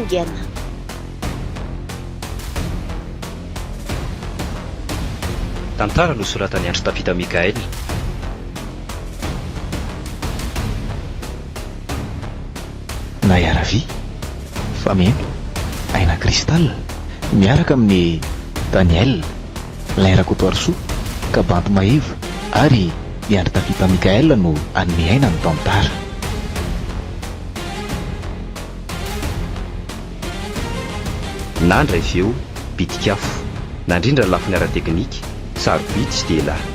haingana. Tantara no soratany Andry Tafita Mikael. Nayaravi, Fameno, Aina Cristal, miaraka amin'ny Daniel, Lairakotoarsoa, Kabanto Maeva ary i Andry Tafita Mikael no an'ny aina ny tantara. Nandra ifeo pitikafo, nandrindra ny lafiny ara-teknika, sarobidy tsy dia lahy.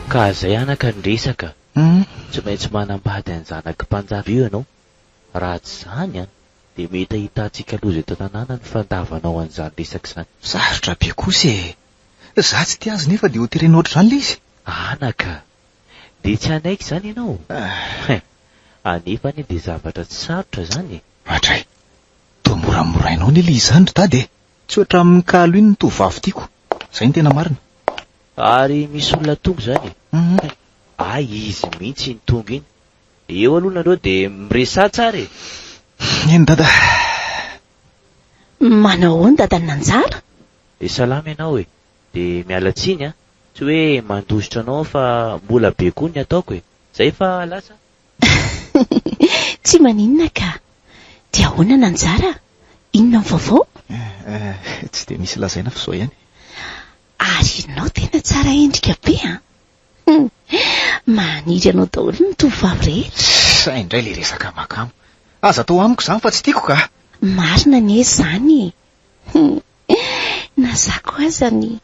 Ka izay anaka ny resaka. Tsy maintsy manambady any zanaky mpanjaka io ianao. Raha tsy izany dia mety ahitantsika loza eto an-tanàna ny fandavanao an'izany resaka izany. Sarotra be kosa e. Za tsy tia azy nefa dia ho terena ohatr' izany ilay izy. Anaka, dia tsy anaiky izany ianao. Anefany dia zavatra tsy sarotra izany. Matray, toa moramorainao ny ilay izany ry dady e. Tsy ohatra amin'ny kalo iny ny tovavy tiako. Izay ny tena marina. Ary misy olona tonga izany. Ay, izy mihitsy ny tonga iny. Eo aloha nareo dia miresa tsara e. Eny dada. Manao ahoana dada Nanjara? Salama ianao e. Dia miala tsiny tsy hoe mandositra anao fa mbola be koa ny ataoko e. Zay fa lasa. Tsy maninona ka. Dia ahoana Nanjara? Inona ny vaovao? Tsy dia misy lazaina fa izao ihany. Ary ianao tena tsara endrika be maniry anao daholo ny tovavy rehetra. Say indray le resaka makamo. Aza atao amiko izany fa tsy tiako ka. Marina ny izany. Na za koa azany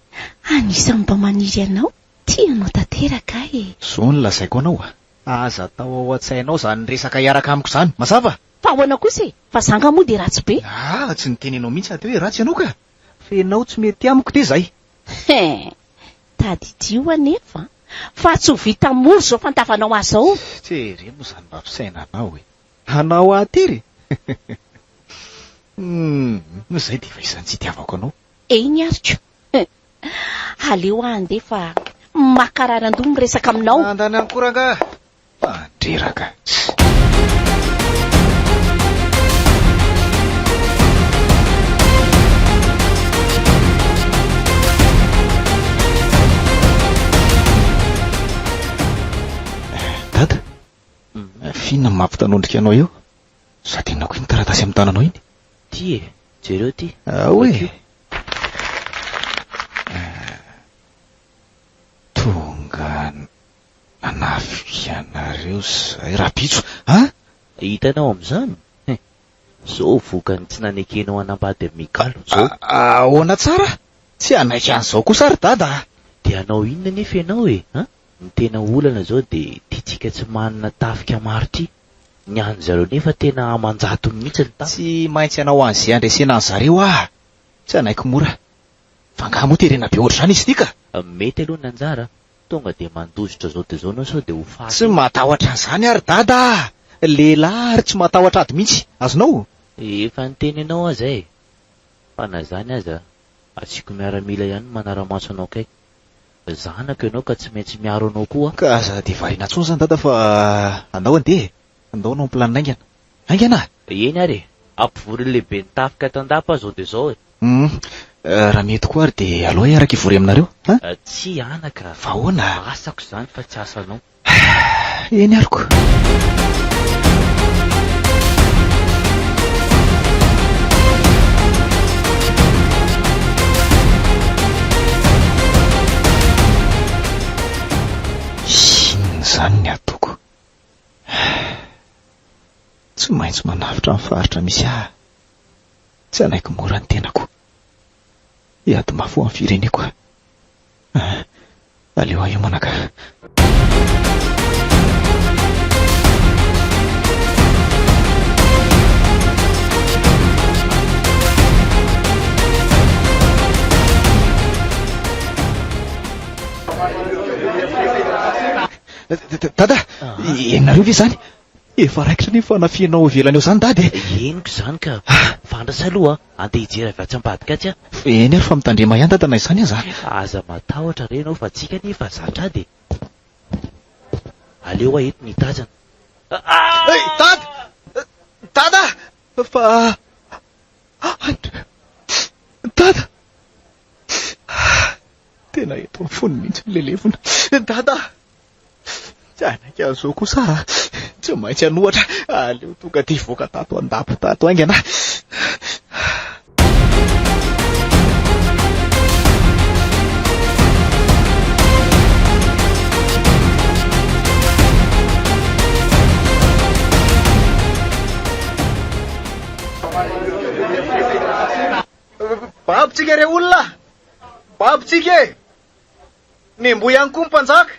anisan'ny mba maniry anao, tianao tanteraka e. Zao ny lazaiko anao aza atao ao an-tsainao izany resaka hiaraka amiko izany. Mazava? Fa ahoana kosa e? Fa zanga moa dia ratsy be. Tsy nitenenao mihitsy aty hoe ratsy ianao ka. Fenao tsy mety amiko dia izay. Tadidio anefa fa tsy ho vita moro zao fantavanao azy zao. Tsery moa izany mba fisaina anao e. Anao atery. Izay dia efa isan'ny tsy itiavako anao. Eny ariko. Aleo andefa makararan-doha miresaka aminao. Andany ankoranga. Andreraka. Dada, finona mampitanondrika anao eo? Sa tena koa iny taratasy amin'ny tananao iny? Ty e, jereo ty. Hoe tonga nanafika anareo zay rapitso. Hitanao amin'izany? Zao vokany tsy nanekenao anambady Mikalo zao. Ahoana tsara? Tsy anaiky an'izao kosa ry dada. Dia anao inona nefa ianao e? Ny tena olana zao dia tiatsika tsy manana tafika maro ty. Ny any zareo nefa tena amanjato mihitsy ny tafika. Tsy maintsy anao an'izay andresena an'zareo tsy anaiky mora. Fa nga moa terena be ohatr'izany izy tika. Mety aloha Nanjara, tonga dia mandositra zao dia zao anao sao dia ho faty. Tsy matahotra an'izany ary dada. Lehilahy ary tsy matahotra ady mihitsy. Azonao? Efa nitenenao aza e. Fa na zany aza, asiko miaramila ihany manara-maso anao kay. Zanako ianao ka tsy maintsy miaro anao koa. Ka aza dia variana tsony zany dada fa andao andeha. Andao anao planina aingana. Aingana? Eny ary, ampivory lehibe ny tafika tandapa zao dia zao e. Raha mety koa ary dia alao iaraka ivory aminareo. Tsy anaka. Fa ahoana? Asako izany fa tsy asanao. Eny ariko. Izany ny ataoko. Tsy maintsy manavitra amin'ny faritra misy tsy anaiky mora ny tenako. Iady mafo amin'ny fireneko. Aleo aho manaka. Dada, enareo ve zany? Efa raikitra nefa nafianao velany eo zany dady. Eniko izany ka. Fandrasa aloha andeha hijery avy atsy ambadika atsy. Eny ary fa mitandrema ihany dada na izany aza. Aza matahotra renao fa tsika nefa zatra ady. aleo ahety ny tazana. Dada! Fa... Dada! Tena eto amin'ny fony mihitsy ny lelevona. Dada! Janaka zao kosa tsy maintsy anohatra. Aleo tonga ty voaka tato andapo tato aingana. Babitsika re olona! Babitsika e! Nembo ihany koa ny mpanjaka!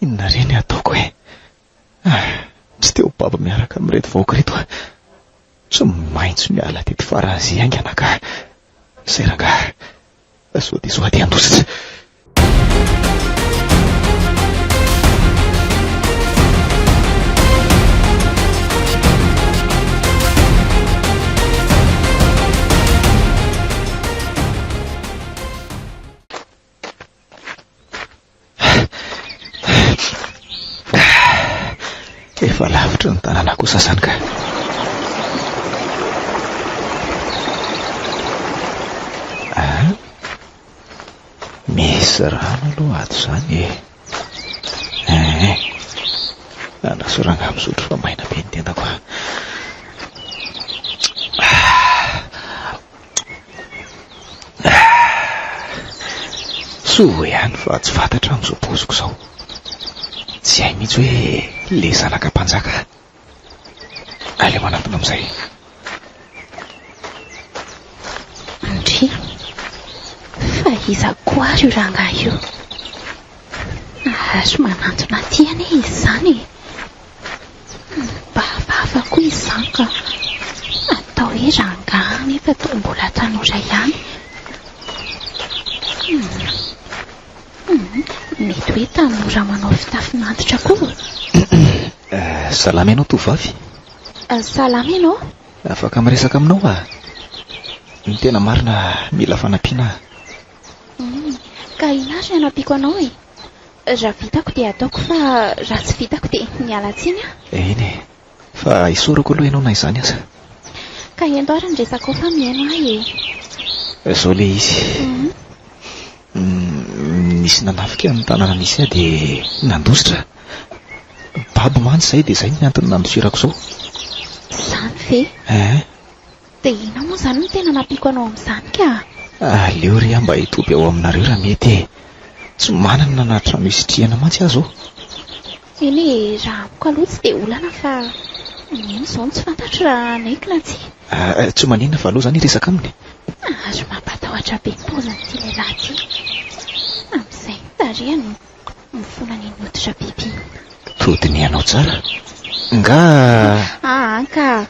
Inona reny ataoko e? Tsy teo baba miaraka amin'ireto vahoaka reto. Tsy maintsy miala teto faran'izay aingana ka. Zay rangahy. Sao dia sao aty andositra. Efa lavitra ny tanàna kosa sasany ka. Misy rano aloha ato zany e. Anasoranga misotro fa maina be ny tendako. Soa ihany fa tsy fantatra amin'izao poziko izao. Tsy hay mihitsy hoe le zanaka mpanjaka. Aleo manatona amin'izay. Andry, fa iza koa io rangahy io? Azo manantona aty ane izy zany. Bavava koa izy zany ka atao hoe rangahy nefa toa mbola tanora ihany. Mety hoe tanora manao fitafy nantitra koa. Salama ianao tovavy. Salama ianao? Afaka miresaka aminao ny tena marina mila fanampiana. Ka ina ary anampiko anao e? Raha vitako dia ataoko fa raha tsy vitako dia miala tsiny a. Eny e, fa isorako aloha ianao na izany aza. Ka endo ary ny resaka fa miaino ahy e. Zao le izy. Nisy nanafika amin'ny tanàna nisy ahy dia nandositra. Babo mantsy izay dia izay ny antony nandosirako izao. Zany ve? Dia ina moa zany no tena nampiko anao amin'izany ka? Aleo ry mba hitoby ao aminareo raha mety. Tsy manana na trano isitrihana mantsy aho zao. Eny e, raha amiko aloha tsy dia olana fa iny izao tsy fantatro raha naikina tsy. Tsy maninona fa aloha zany resaka aminy. Azo mampatahotra be paoziny ity lehilahy ity. Amin'izay tarehany mifona ny hoditra biby. Todiny ianao tsara. Nga... Ka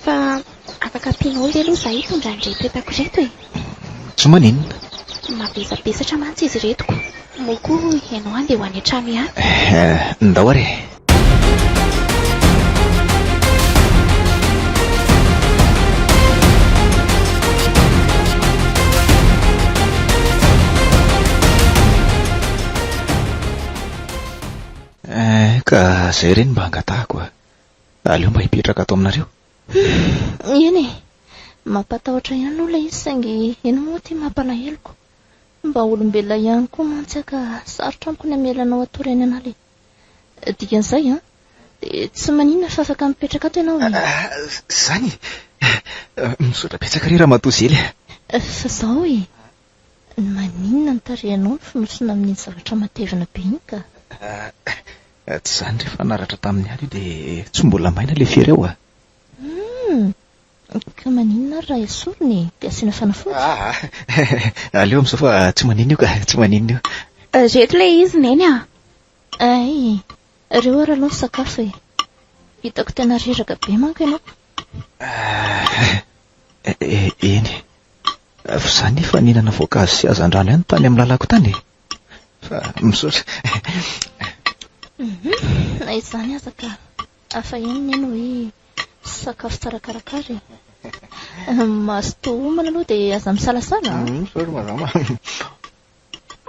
fa afaka ampianao ry aloha izahay hitondra an'ireto entako ireto e. Tsy maninona. Mabesabesatra mantsy izy iretoko. Moa koa ianao andeha ho any an-trano ihany. Ndao ary. Ka izay ireny mba hangatahako. Aleo mba hipetraka ato aminareo. Eny e, mampatahotra ihany aloha ilay izy saingy eny moa tia mampalahelo. Mba olombelona ihany koa mantsy ka sarotra amiko ny amelanao atorany an'aly. Dikan'izay dia tsy maninona fa afaka mipetraka ato ianao. Zany misaotra betsaka ry raha matozely. Fa izao e, maninona ny tarehanao ny fonosina amin'ny zavatra matevina be iny ka? Tsy zany rehefa naratra tamin'ny aly io dia tsy mbola maina le fery ao Ka maninona raha esorony dia asiana fanafody? Aleo amin'izao fa tsy maninona io ka, tsy maninona io. Reto ilay izy neny a. Ay, reo ary aloha ny sakafo e. Hitako tena reraka be manko ianao. Eny. Fa zany fa ninana voankazo sy hazan-drano ihany tany amin'ny lalako tany. Fa misaotra. Na izany aza ka hafa ihany neny hoe sakafo tsara karakara. Maso toa homana aloha dia aza misalasala. Misaotra mazama.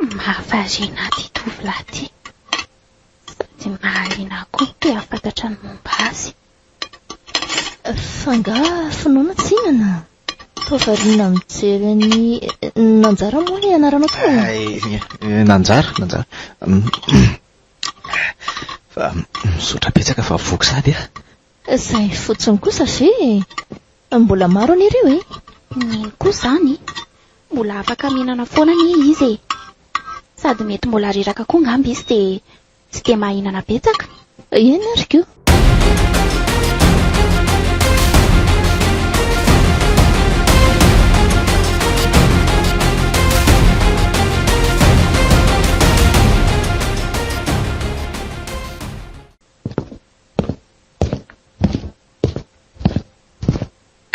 Mahavariana ty tovolahy ty. Sady Tsy mahaliana koa te afantatra ny momba azy. Fa nga finoana tsinana. Taovariana mijery ny Nanjara moa ny anaranao toa. Nanjara. Fa misotra betsaka fa voky sady Zay fotsiny kosa ve mbola maro an'ireo e? Ny koa zany mbola afaka mihinana foana ny izy e. Sady mety mbola reraka koa ngamba izy dia tsy dia mahinana betsaka. Eny ary koa.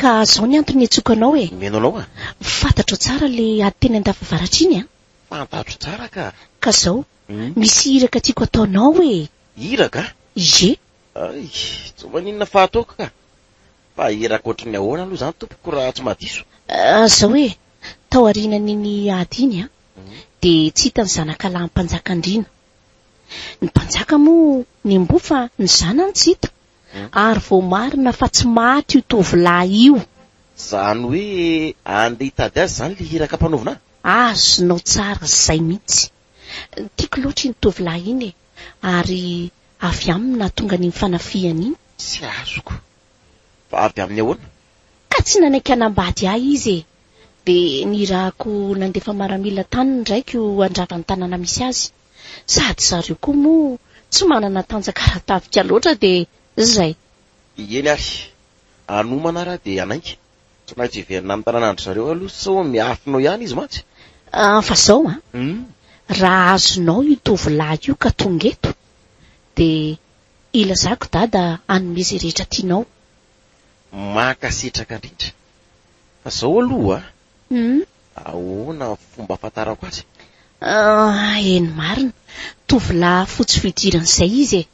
Ka zao ny antony atsokanao e. Meno anao a? Fantatro tsara le ady teny an-dafavaratra iny a. Fantatro tsara ka. Ka zao misy iraka tiako ataonao e. Iraka? Ye. Ay, tsy maninona fahataoko ka. Fa iraka ohatran'ny ahoana aloha zany tompoko raha tsy mahadiso. Zao e, tao aorianan'iny ady iny a, dia tsy hita ny zanakalahy mpanjaka-andriana. Ny mpanjaka moa ny mbo fa ny zanany tsy hita. Ary vao marina fa tsy maty io tovolahy io. Zany hoe andeha hitady azy zany le iraka mpanovina? Azonao tsara zay mihitsy. Tiako loatra iny tovolahy iny e, ary avy aminy nahatonga ny fanafiany iny. Tsy azoko. Fa avy amin'ny ahoana? Ka tsy nanaiky anambady ahy izy e. Dia nirahako nandefa maramila tany ndraiky andravan'ny tanàna misy azy. Sady zareo koa moa tsy manana tanjaka rahatavika loatra dia zay. Eny ary, anomana raha dia anaingy. Tsy maintsy hiverina amin'ny tanànandro zareo aloha sao miafinao ihany izy mantsy. Fa zao a, raha azonao io tovolahy io ka tonga eto, dia ilazako dada hanome rehetra tianao. Mankasitraka indrindra. Fa zao aloha ahoana fomba afantarako azy? Eny marina, tovolahy fotsy fidiran'izay izy e.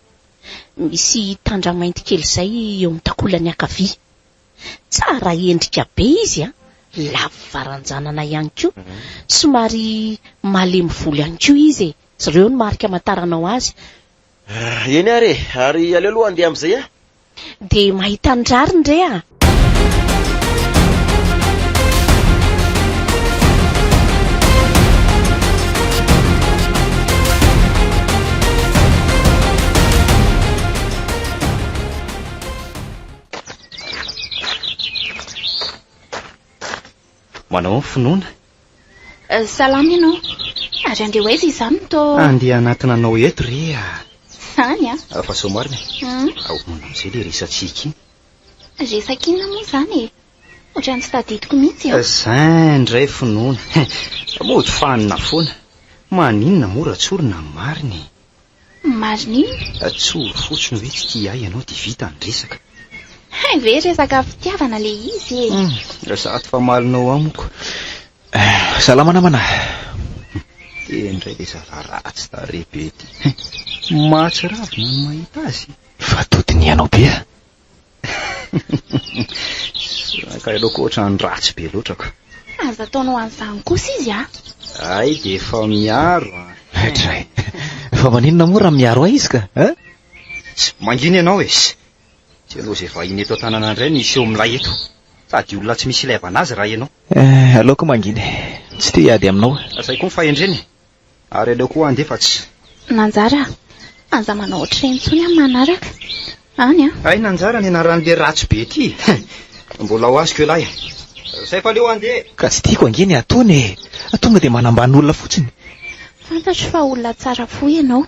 Misy tandra mainty kely izay eo an-takolany ankavia. Tsara endrika be izy a, lavo varanjanana ihany koa. Somary malemy volo ihany koa izy e. Zareo no marika amantaranao azy. Eny ary aleo aloha andeha amin'izay a. Dia mahita andrary ndre a. Manao finoana? Salama ianao. Ary andeha hoaiza izany to? Andeha anatina anao eto rea. Zany a? Fa sao marina. Ahoana amin'izay le resatsika iny? Resaka inona moa zany e? Ohatrany tsy tadidiko mihitsy eo. Zay ndray finoana. Mody fanina foana. Maninona mora tsorina marina. Marina iny? Tsoro fotsiny hoe tsy tia ahy ianao dia vita ny resaka. Ve resaka fitiavana le izy e. Zato fa malinao amiko. Salama namana. Indray le zavaratsy tare be ty. Mahatsiravina no mahita azy. Fa todiny ianao be a. Ka ilaoko ohatrany ratsy be loatrako. Aza ataonao an'izany kosa izy a? Ay, dia efa miaro. Tray. Fa maninona moa raha miaro ahy izy ka? Manginy ianao e. Tsy aloha izay vahiny eto an-tanàna indray ny iseho milay eto. Sady olona tsy misy ilaivana azy raha ianao. Aleoko manginy. Tsy te hiady aminao. Zay koa mifahendreny. Ary aleo koa andefa tsy. Nanjara, anja manao ohatrany intsony amin'ny manaraka. Any a? Ay, Nanjara ny anaran'le ratsy be ty. Mbola ho azoko lahy. Zay fa leo andeha. Ka tsy tiako angeny atony. Tonga dia manambany olona fotsiny. Fantatro fa olona tsara fo ianao.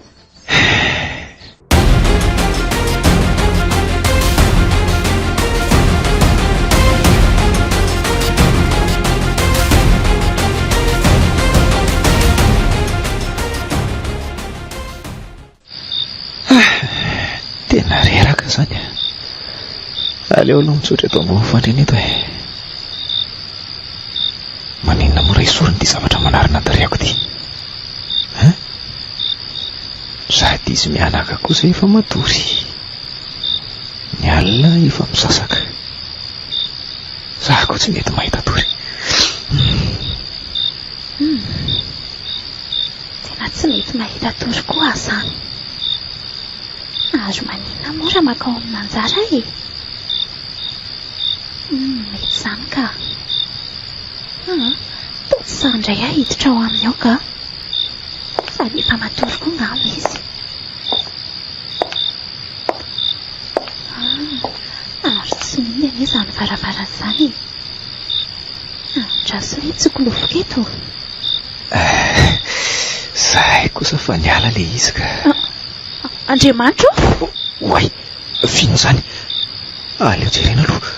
Tena reraka zany. Aleo aloha mitsotra eto ambony fandrina eto e. Maninona mora isoriny ty zavatra manarina antarehako ty. Sady izy mianaka kosa efa matory. Ny alina efa misasaka. Zako tsy mety mahita tory. Tena tsy mety mahita tory koa zany. Azo manina mora makao amin'ny manjara e. Mety izany ka. Totsy sandray ahy hiditra ao aminy ao ka. Sady efa matory koa ngamba izy. Ary tsy miny anie izany varavara izany. Andraso hoe tsy kolofoka eto. Zahay kosa fa niala le izy ka. Andriamanitra? Oay, fino izany. Aleo jerena aloha.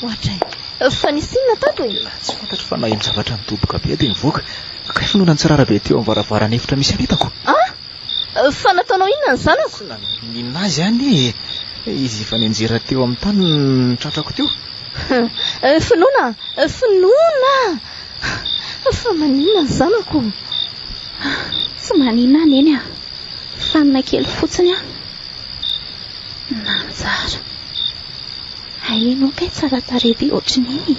Ohatray, fa nisy inona tato e? Tsy fantatro fa nahay zavatra midoboka be dia mivoaka. Kay finoana ny tsirara be teo amin'ny varavarana efitra misy anetako. Fa nataonao inona ny zanako? Ninona azy any izy efa nianjera teo amin'ny tany ny tratrako teo. Finoana! Fa maninona ny zanako? Tsy maninona neny a. Fanina kely fotsiny a. Nanjara. Hainao kay tsara tarehy ohatrin'iny.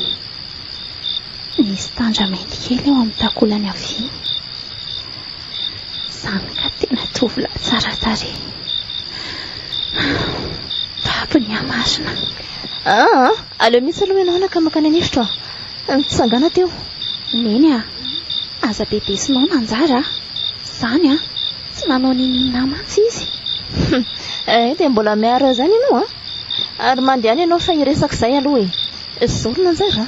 Nisy tandra mainty kely eo amin'ny takolany havia. Izany ka tena tovolahy tsara tarehy. Tato ny amasina. Aleo mihitsy aloha ianao naka makany anefitra. Nitsangana teo. Neny a, aza bebesinao nanjara. Izany a, tsy nanao ninina mantsy izy. Dia mbola miaro izany ianao a. Ary mandeha ianao fa hiresaka izay aloha e. Izao nanjara.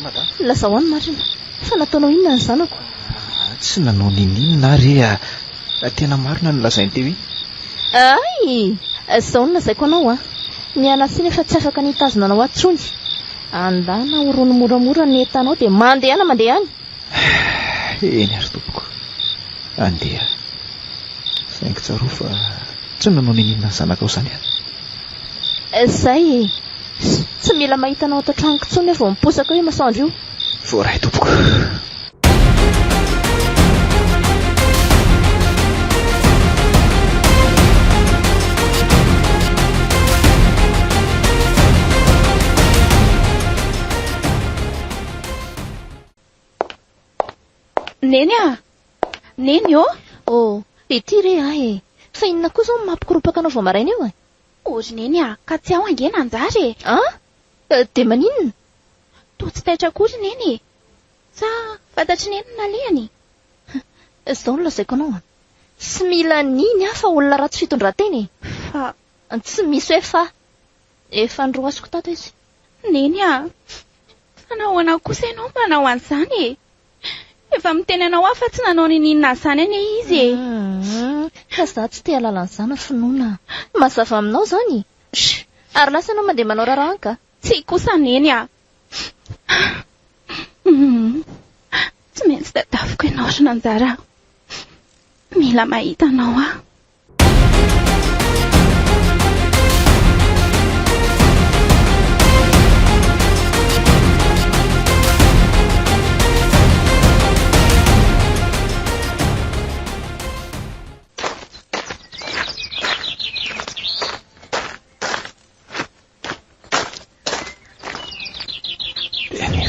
Madame. Lasa hoany marina. Fa nataonao inona ny zanako? Tsy nanao ninina ary tena marina ny lazainy teo iny. Ay, izao nazaiko anao a. Niala siny efa tsy afaka nitazona anao atsony. Andana orony moramora ny entanao dia mandeha any. Eny ary tompoko. Andeha. Saingy tsaroa fa tsy nanao ninina ny zanaka ao izany a. Izay tsy mila mahita anao ato an-tranoko intsony vao miposaka hoe masoandro io. Voaray tompoko. Neny a. Neny o. Ity re ahy. Fa inona koa izao mampikoropaka anao vao maraina eo e? Ozy neny a, ka tsy ao ange nanjara e. Dia maninona? Toa tsy taitra akory neny. Sa fantatry neny nalehany. Izao no lazaiko anao. Tsy mila niny fa olona ratsy fitondran-tena e. Fa tsy misy hoe fa. Efa androasiko tato izy. Neny a, fa nahoana kosa ianao manao an'izany e. Efa miteny anao aho fa tsy nanao ninina izany ane izy e. Fa za tsy te halala an'izany finoana. Mazava aminao izany. Ary lasa ianao mandeha manao raranka. Tsy kosa neny a. Tsy maintsy tadaviko ianao ry nanjara. Mila mahita anao a.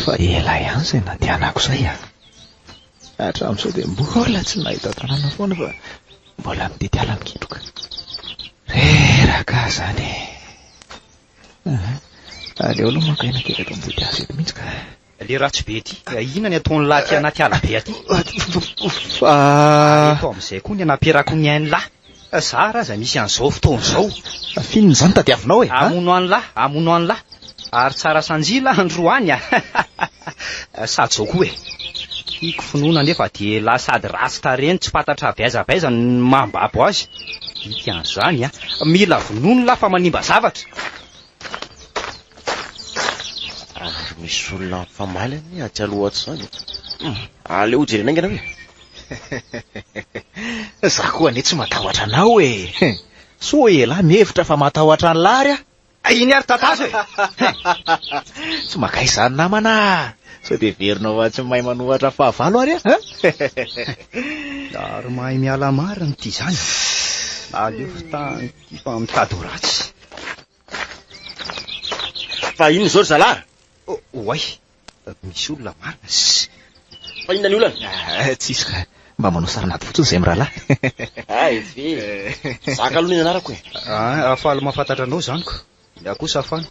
Fa ela ihany izay nandehanako izay a. Hatramin'izao dia mbola tsy nahita tanàna foana fa mbola mitety ala mikitroka. Reraka izany. Aleo aloha makaina kely ato ambody azy eto mihitsy ka. Le ratsy be ity, inona ny ataony lahy anaty ala be aty? Eto amin'izay koa ny anampiarako ny hainy lahy. Zara aza misy an'izao fotoana izao. Finony izany tadiavinao e. Amono any lahy. Ary tsara sanjila androany a. Sady zao koa e. Iko finoana nefa dia la sady ratsy tareny tsy fantatra baizabaiza ny mambabo azy. Ikan'izany a, mila vonono la fa manimba zavatra. Ary misy olona famaly any aty aloha ato izany. Aleo jerena aingana hoe. Za koa ane tsy matahotra anao e. So ela mihevitra fa matahotra ny lary a. Iny ary tatazo e. Tsy maka izany namana. So dia verinao fa tsy mahay manohatra fahavalo ary a. Ary mahay miala marina ity izany. aleo fitany fa mitady ho ratsy. Fa inona zao ry zalahy? Oay, misy olona marina. Fa inona ny olana? Tsisy ka mba manao saranaty fotsiny izay mirahalahy. Ay ve zaka aloha ny anarako e. Afaly mahafantatra anao zaniko. Ila kosa afany.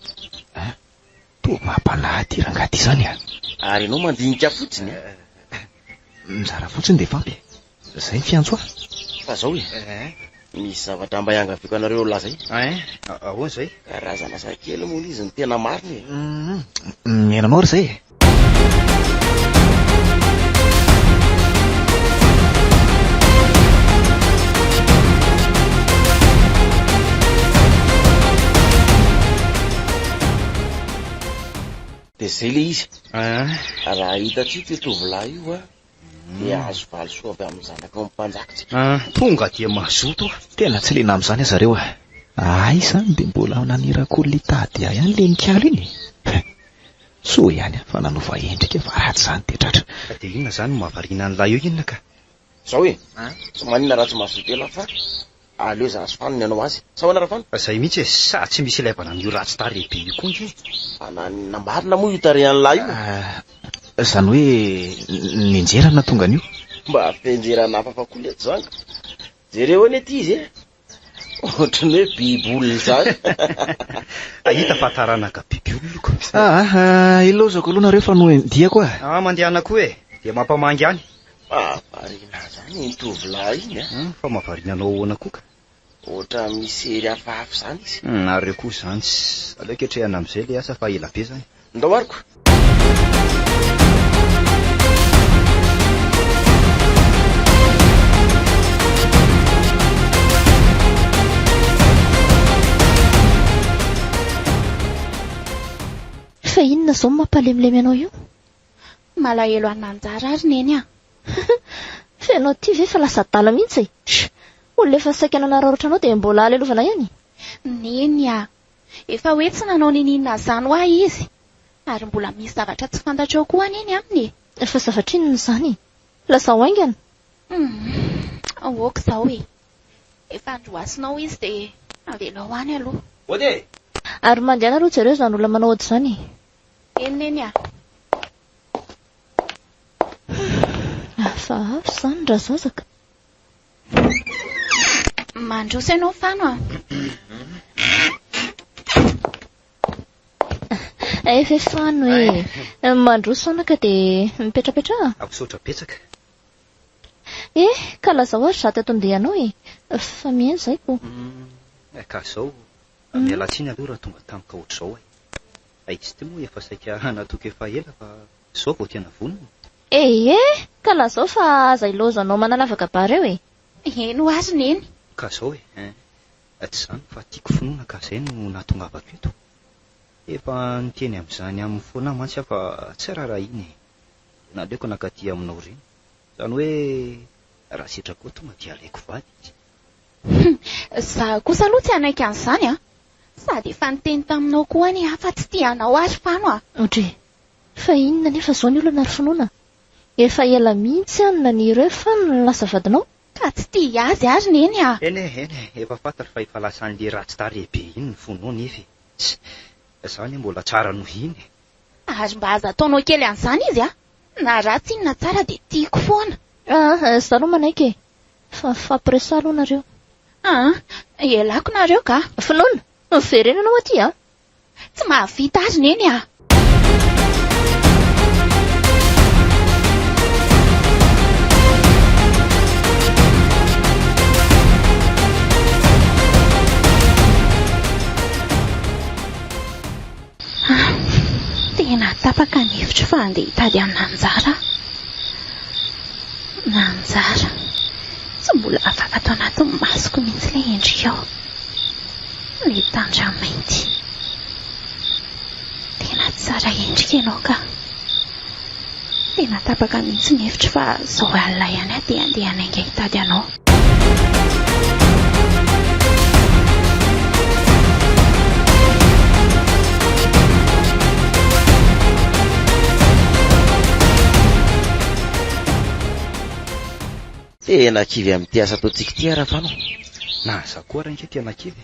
To mampanahy rangaty izany a. Ary ianao mandinika fotsiny. Mizara fotsiny dia fampy. Zay ny fiantsoa. Fa zao e. Misy zavatra mba iangaviko anareo laza i. Ahoana zay? Karazana sakely moa izy ny tena marina e. Miainanao ry zay. Dia zay le izy. Raha hitatsika io tovolahy io a dia azo valy soa avy amin'ny zanaka mpanjakitra. Tonga dia mazoto. Tena tsy lena amin'izany aza reo a. Ay izany dia mbola nanirako litady ahy ihany le nikalo iny. Soa ihany fa nanova endrika fa ratsy izany dia tratra. Dia inona izany mahavariana an'ilay eo inona ka? Zao e. Tsy manina raha tsy mahazotela fa aleo za azo faniny ianao azy. Sa hoana raha fany? Zay mihitsy sa tsy misy ilaivana amin'io ratsy tarehibe io koa ny. Fa nambarina moa io tarehan'lahy io. Izany hoe nianjerana tonga an'io? Mba fenjerana hafa koa eto zany. Jereo anie ity izy e. Ohatrany hoe biby olona zany. Ahita fahatarana biby olona ko. Ilozako aloha nareo fa noendiako a. Mandehana koa e. Dia mampamangy any. Mahavariana zany ny tovolahy iny a. Fa mahavariana anao ahoana koa ka? Ohatra misery hafahafa zany izy. Nareo koa zany aleo ketrehana amin'izay le asa fa ela be zany. Ndao ariko. Fa inona izao mampalemilemy anao io? Malahelo ananjara ary neny a. Fenao ty ve fa lasa dala mihitsy e. Olona efa saika nanararaotra anao dia mbola alelovana ihany. Neny a. Efa hoe tsy nanao ninina zany ho ahy izy. Ary mbola misy zavatra tsy fantatrao koa neny aminy. Efa zavatra inona izany? Lasa ho aingana. Aoka izao e. Efa androasinao izy dia avela ho any aloha. Ode! Ary mandeha aloha jereo izany olona manao ohatr' izany. Eny neny a. Fa avy izany raha zazaka. Mandroso ianao fano a. Efa fano e. Mandroso anaka dia mipetrapetra. Ampisaotra petsaka. Ka laza ohatry za teto andehanao e. Fa mihaino izay ko. Ka izao mialatsiny aloha raha tonga tamika ohatr'izao e. Izy ty moa efa saika natoka efa ela fa izao vao tena vonona. Ka lazao fa aza ilozanao manalavaka bareo e. Eno azy neny. Ka izao e. Tsy izany fa tiako finoana ka izay no nahatongavako eto. Efa niteny amin'izany amin'ny foana mantsy fa tsy raha iny e. Naleoko nakaty aminao ireny. Izany hoe raha sitrako tonga dia alaiko vady. Za kosa aloha tsy anaiky an'izany a. Sady efa niteny taminao koa ny hafa tsy tianao azy fano a. Otre, fa inona nefa izao ny olana ary finoana? Efa ela mihitsy any nanireo fa nilasa vadinao? Ka tsy tia azy ary neny a. Eny, efa fantatra fa efa lasan'le ratsy tarehibe iny ny fonao nefa. Izany mbola tsara noho iny. Ary mba aza ataonao kely an'izany izy a. Na ratsy iny na tsara dia tiako foana. Za aloha manaiky e. Fa fampiresa aloha nareo. Ialako nareo ka. Finoana, miverena anao aty a. Tsy mahavita azy neny a. Tena tapaka ny hevitra fa andeha hitady an'Anjara. Nanjara tsy mbola afaka atao anatin'ny masoko mihitsy ilay endrika ao. Ilay tandra mainty. Tena tsara endrika ianao ka. Tena tapaka mihitsy ny hevitra fa izao alina ihany aho dia andeha hanainga hitady anao. Tena kivy amin'ny ty asa ataontsika ty raha fanao. Na za koa raha nke tena kely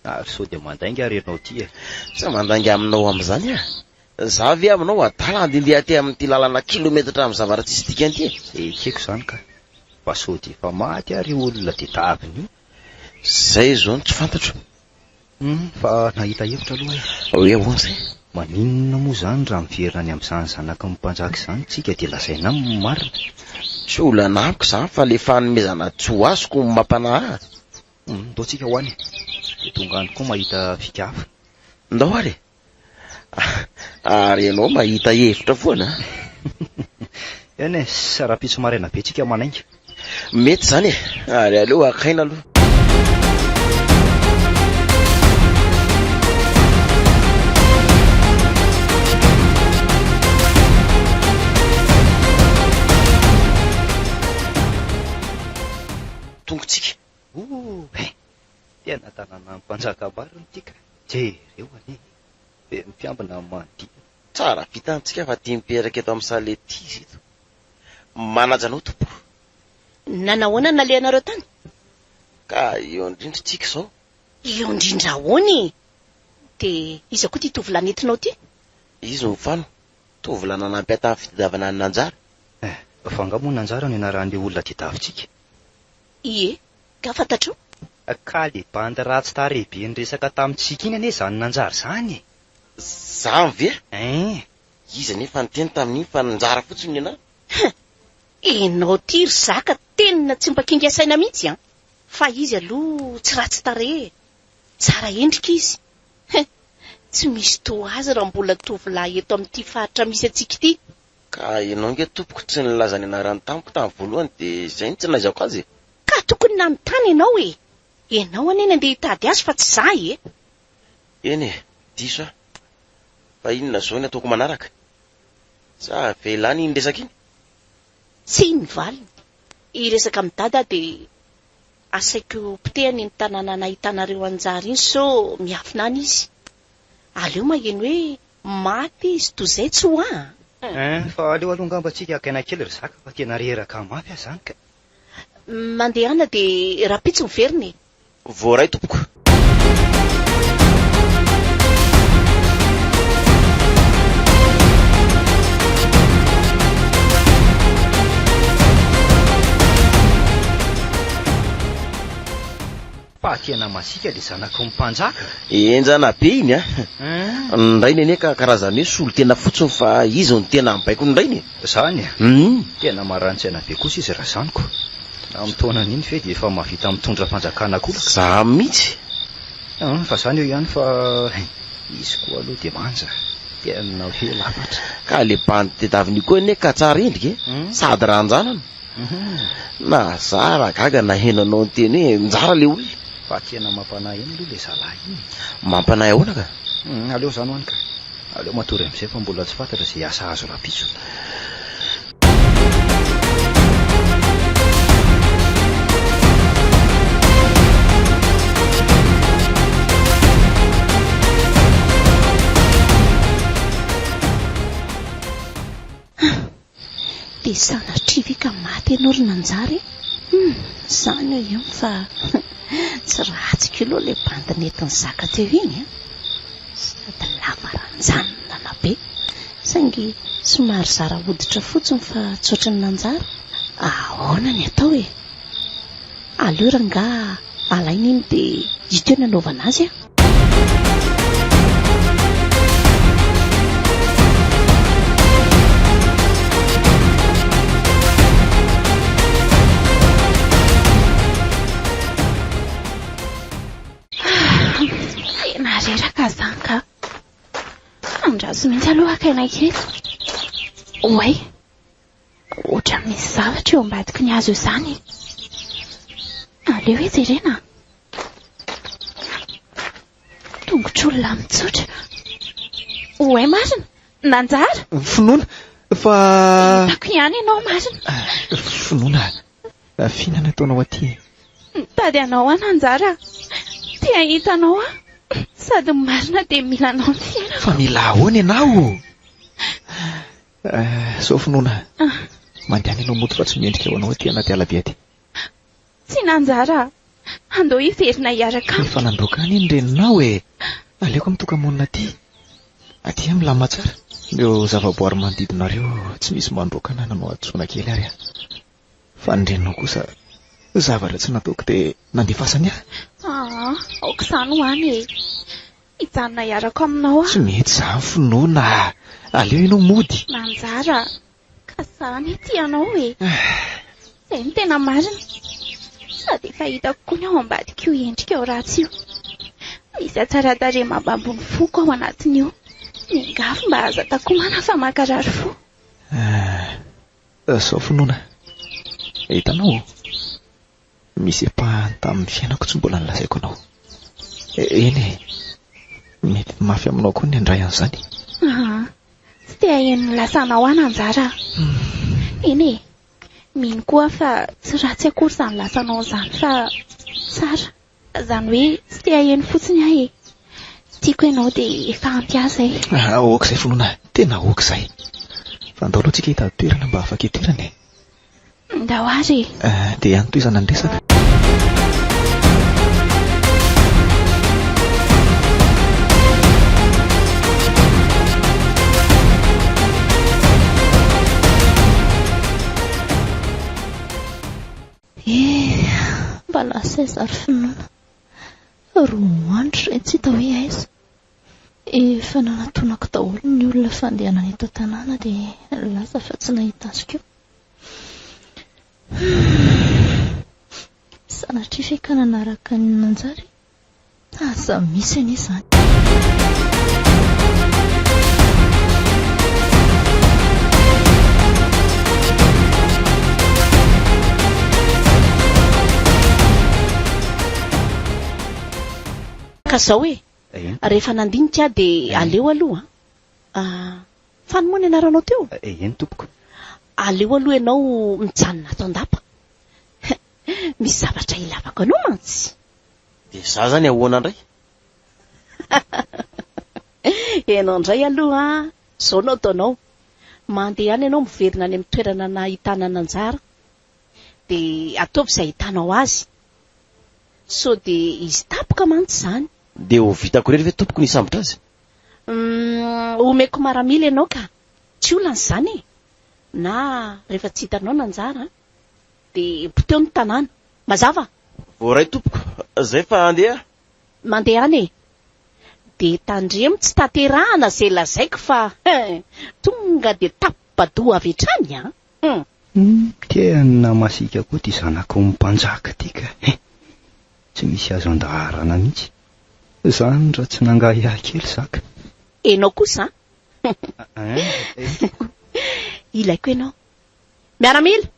ary sao dia mandainga arenao ty e. Tsy mandainga aminao amin'izany a. Za ve aminao adala andeha aty amin'ity lalana kilometatra amin'ny zavaratsistika anty e. Ekeko zany ka. Fa sao dia efa maty ary olona dia taviny io. Zay zao tsy fantatro. Fa nahita hevitra aloha e. Hoe ahoana izay? Maninona moa zany raha miverina any amin'izany zanaka mpanjaka izany tsika dia lazaina amin'ny marina. Tsy olana amiko izany fa le fanomezana tsy ho azoko mampanahy. Ndao tsika ho any. Dia tonga any koa mahita fikafa. Ndao ary. Ary ianao mahita hevitra foana. Eny e, sarapitso maraina be tsika manainga. Mety zany e. Ary aleo akaina aloha. Tongotsika. Tena tanàna mpanjaka marina tika. Jereo anie. Be mifiambina mandia. Tsara vitantsika fa tia miperaka eto amin'ny salety izy eto. Manaja anao tompo. Nanahoana nalehanareo tany? Ka eo indrindra tsika izao. Eo indrindra ahoany? Dia iza koa ty tovolahy nentinao ty? Izy no mifano. Tovolahy nanampy tamin'ny fitadiavana ny Nanjara. Fa nga moa Nanjara no ianaran'ilay olona tadiavintsika. Ie, ka fantatro? Ka le bandy ratsy tarehibe nyresaka tamintsika iny anie izany Nanjara izany. Zany ve? Izy nefa niteny tamin'iny fa Nanjara fotsiny ianao. Enao ty ry zaka tenina tsy mpakinga saina mihitsy fa izy aloha tsy ratsy tarehy. Tsara endrika izy. Tsy misy toa azy raha mbola tovolahy eto amin'ity faritra misy atsika ity. Ka ianao nge tompoko tsy nilazany anarany tamiko tamin'ny voalohany dia izay tsy nahaizako azy. Ka tokony nanontany ianao e. Ianao anena andeha hitady azy fa tsy zaho e. Eny e, diso a. Fa inona zao ny ataoko manaraka? Sa velany iny resaka iny? Tsy ny valiny. Iresaka amin'ny dada dia asaiko pitehany ny tanàna nahitanareo anjara iny so miafinany izy. Aleo maheno hoe maty izy toy izay tsy ho fa aleo aloha ngamba tsika akaina kely ry zaka fa tena reraka mafy zany ka. Mandehana dia rapitso miveriny. Voaray tompoko. Fa tena masika le zanaka mpanjaka. Enjana be iny a. Ndrainy anie ka karazany hoe solo tena fotsiny fa izy no tena mibaiko ndrainy. Zany tena marantsana be kosa izy raha zaniko. Amin'ny taonany iny fe dia efa mahavita mitondra fanjakana koa. Za mihitsy. Fa zany eo ihany fa izy koa aloha dia manja. Tena hoe lafatra. Ka le bandy tedaviny koa anie ka tsara endrika e. Sady ranjanana. Na zara gaga na henanao ny teny hoe njara le olona. Fa tena mampanahy eny aloha le zalahy iny. Mampanahy ahoana ka? Aleo zany hoany ka. Aleo matory amin'izay fa mbola tsy fantatra izay asa azo rapitso. Dia sanatria ka maty ianao ry Nanjara. Zany eo ihany fa tsy ratsika aloha ilay bandy nentin'ny zaka teo iny sady lava ranjanona be. Saingy somary zara hoditra fotsiny fa tsy ohatran'ny Nanjara. Ahoana ny atao e? Aleo ranga alaina iny dia ito eo nanaovana azy reraka zany ka andraso mihitsy aloha akaina kely. Oay, ohatra misy zavatra eo ambadiky ny hazo izany. Aleo hoe jerena. Tongotr'olona mitsotra. Oay marina, Nanjara. Finoana fa hitako ihany ianao marina. Finoana, fihinana ataonao aty. Tady anao Nanjara. Tia hitanao sady marina dia mila anao ny fiainana. Fa mila ahoana ianao? Sao Finoana, mandehana ianao moto fa tsy mendrika ho anao aty anaty alabe aty. Tsy Nanjara, andao hiverina hiaraka amiko. Efa nandoaka any iny reninao hoe aleoko amin'ny tokamonina aty. Aty milama tsara. Ireo zavaboary manodidinareo tsy misy mandroaka na nanao atsoina kely ary. Fa ny reninao kosa zavatra tsy nataoko dia nandefasany aho. Aoka izany ho any e. Hijanona hiaraka aminao Tsy mety izany finoana. Aleo ianao mody. Manjara. Ka izany tianao e. Izay ny tena marina. Sady efa hitako koa ny ao ambadika io endrika ao ratsy io. Misy atsara-tarehy mabambony foko ao anatin'io. Ningafy mba aza takomana fa makarary fo. Sao finoana. Hitanao, misy empahany tamin'ny fiainako tsy mbola nilazaiko anao. Eny e, mety mafy aminao koa ny andray an'izany. Tsy te hahen'ny lasanao any Anjara. Eny e, mino koa fa tsy ratsy akory izany lasanao izany fa tsara. Izany hoe tsy te hahen'ny fotsiny ahy e. Tiako ianao dia efa ampy azy e. Aoka izay finoana, tena aoka izay. Fa andao aloha tsika hitady toerana mba afaka hitirana e. Ndao ary. Dia ihany toy izany andresaka. Mba lasa izary finoana. Roa andro ireny tsy hita hoe aiza. Efa nanatonako daholo ny olona fandehanana eto an-tanàna dia lasa fa tsy nahita azy koa. Sanatria fikana naraka ny Nanjary. Aza misy anie izany. Ka zao e. Rehefa nandinika dia aleo aloha. Fanomoana ianaranao teo? Eny tompoko. Aleo aloha ianao mijanona ato an-dapa. Misy zavatra ilavako anao mantsy. Dia za zany ahoana indray? Ianao indray aloha zao no ataonao. Mandeha any ianao miverina any amin'ny toerana nahitana Nanjara. Dia ataovy izay hitanao azy. So dia izy tapoka mantsy izany. Dia ho vitako rery ve tompoko ny sambotra azy? Omeko maramila ianao ka tsy olana izany e. Na rehefa tsy hitanao Nanjara dia poteo ny tanàna. Mazava? Voaray tompoko, izay fa andeha? Mandeha any e. Dia tandremo tsy taterahana izay lazaiko fa tonga dia tapadoa avy hatrany Tena masika koa ty zanako mpanjaka tika. Tsy misy azo andaharana mihitsy. Izany raha tsy nangahy ahy kely zaka. Enao kosa? Ilaiko ianao. Miaramila.